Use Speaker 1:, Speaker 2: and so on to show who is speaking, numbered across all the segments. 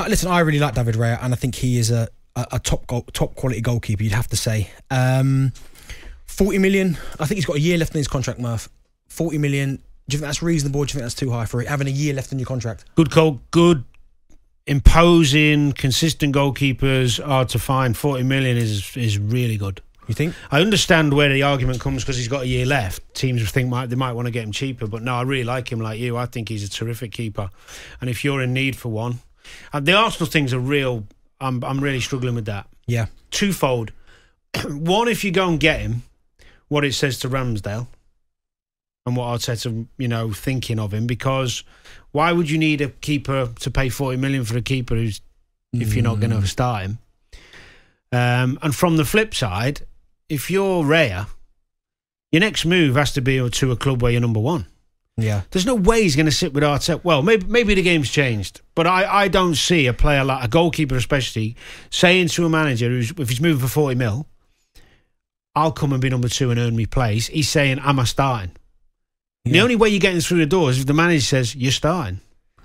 Speaker 1: Listen, I really like David Raya, and I think he is a top quality goalkeeper, you'd have to say. 40 million, I think he's got a year left in his contract, Murph. 40 million, do you think that's reasonable, or do you think that's too high for it, having a year left in your contract?
Speaker 2: Good, imposing, consistent goalkeepers are to find. 40 million is really good.
Speaker 1: You think?
Speaker 2: I understand where the argument comes because he's got a year left. Teams think they might want to get him cheaper, but no, I really like him like you. I think he's a terrific keeper. And if you're in need for one... the Arsenal thing's a real... I'm really struggling with that.
Speaker 1: Yeah.
Speaker 2: Twofold. One, if you go and get him, what it says to Ramsdale and what Arteta, thinking of him, because why would you need a keeper to pay 40 million for a keeper if you're not going to start him? And from the flip side, if you're Raya, your next move has to be to a club where you're number one.
Speaker 1: Yeah.
Speaker 2: There's no way he's going to sit with Arteta. Well, maybe the game's changed, but I don't see a player like a goalkeeper especially saying to a manager if he's moving for 40 mil, I'll come and be number 2 and earn me place. He's saying, am I starting? Yeah. The only way you're getting through the door is if the manager says, you're starting.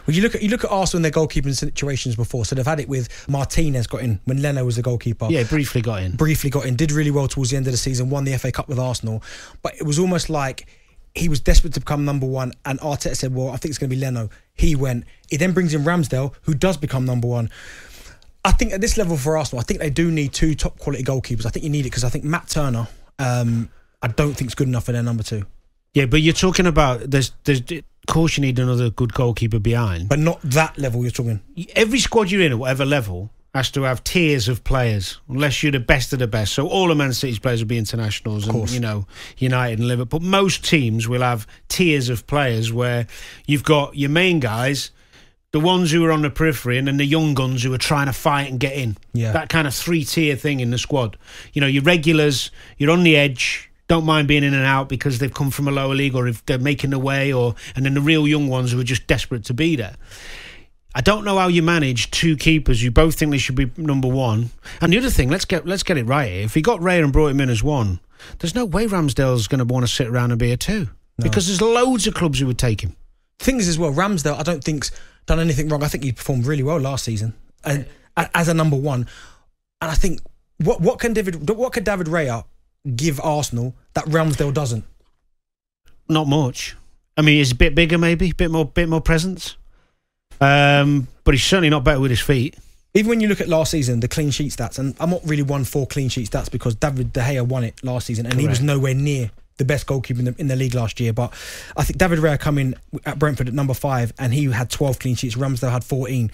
Speaker 1: Well, you look at Arsenal in their goalkeeping situations before. So they've had it with Martinez got in when Leno was the goalkeeper.
Speaker 2: Yeah, briefly got in. Did really well towards the end of the season, won the FA Cup with Arsenal. But it was almost like he was desperate to become number one, and Arteta said, well, I think it's going to be Leno. He went. He then brings in Ramsdale, who does become number one. I think at this level for Arsenal, I think they do need 2 top quality goalkeepers. I think you need it because I think Matt Turner, I don't think is good enough for their number 2. Yeah, but you're talking about there's of course you need another good goalkeeper behind, but not that level. You're talking every squad you're in at whatever level has to have tiers of players, unless you're the best of the best. So all of Man City's players will be internationals, and United and Liverpool. But most teams will have tiers of players where you've got your main guys, the ones who are on the periphery, and then the young guns who are trying to fight and get in. Yeah, that kind of 3-tier thing in the squad. Your regulars, you're on the edge. Don't mind being in and out because they've come from a lower league or if they're making their way, and then the real young ones who are just desperate to be there. I don't know how you manage 2 keepers who both think they should be number 1. And the other thing, let's get it right here. If he got Raya and brought him in as 1, there's no way Ramsdale's going to want to sit around and be a 2. No. Because there's loads of clubs who would take him. Thing is as well, Ramsdale I don't think's done anything wrong. I think he performed really well last season and as a number 1. And I think what can David Raya give Arsenal that Ramsdale doesn't? Not much. I mean, he's a bit bigger, maybe, bit more presence. But he's certainly not better with his feet. Even when you look at last season, the clean sheet stats, and I'm not really one for clean sheet stats because David De Gea won it last season, and Correct. He was nowhere near the best goalkeeper in the league last year. But I think David Raya come in at Brentford at number 5, and he had 12 clean sheets. Ramsdale had 14.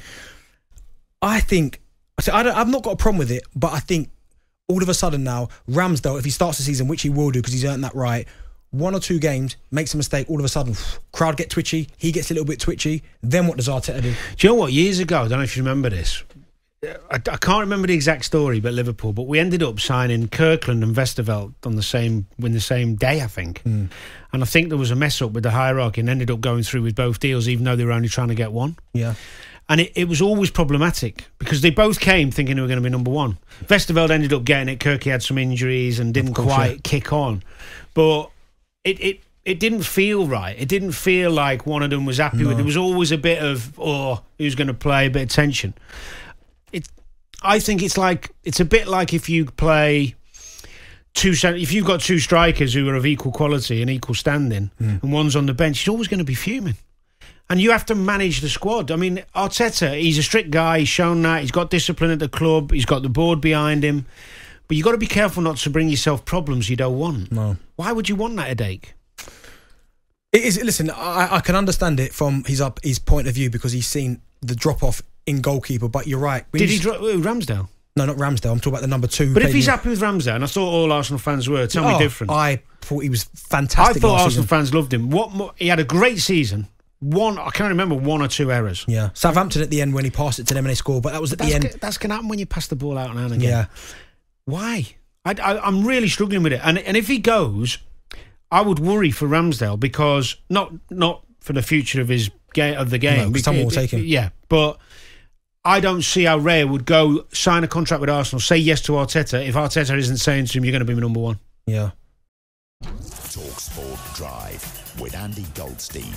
Speaker 2: I've not got a problem with it, but I think all of a sudden now, Ramsdale, if he starts the season, which he will do because he's earned that right, 1 or 2 games, makes a mistake, all of a sudden, crowd get twitchy, he gets a little bit twitchy, then what does Arteta do? Do you know what? Years ago, I don't know if you remember this, I can't remember the exact story about Liverpool, but we ended up signing Kirkland and Westerveld on the same day, I think. And I think there was a mess up with the hierarchy and ended up going through with both deals, even though they were only trying to get 1. Yeah. And it was always problematic because they both came thinking they were going to be number 1. Westerveld ended up getting it. Kirky had some injuries and didn't quite kick on. But it didn't feel right. It didn't feel like one of them was happy with it. There was always a bit of, who's going to play, a bit of tension. I think it's a bit like if you play if you've got 2 strikers who are of equal quality and equal standing and one's on the bench, he's always going to be fuming. And you have to manage the squad. I mean, Arteta, he's a strict guy. He's shown that. He's got discipline at the club. He's got the board behind him. But you've got to be careful not to bring yourself problems you don't want. No. Why would you want that headache? It is. Listen, I can understand it from his point of view because he's seen the drop-off in goalkeeper. But you're right. Did he drop Ramsdale? No, not Ramsdale. I'm talking about the number 2. But if he's happy with Ramsdale, and I thought all Arsenal fans were, tell me different. I thought he was fantastic. I thought Arsenal fans loved him. He had a great season. I can't remember 1 or 2 errors. Yeah, Southampton at the end when he passed it to them and they scored, but that was at the end. That's going to happen when you pass the ball out and again. Yeah. Why? I'm really struggling with it. And if he goes, I would worry for Ramsdale because not for the future of the game. No, because someone will take him. Yeah, but I don't see how Raya would go sign a contract with Arsenal, say yes to Arteta if Arteta isn't saying to him, "You're going to be my number 1." Yeah.
Speaker 3: talkSPORT Drive with Andy Goldstein.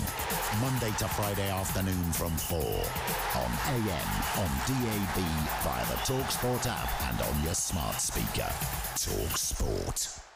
Speaker 3: Monday to Friday afternoon from 4 on AM, on DAB, via the talkSPORT app and on your smart speaker. talkSPORT.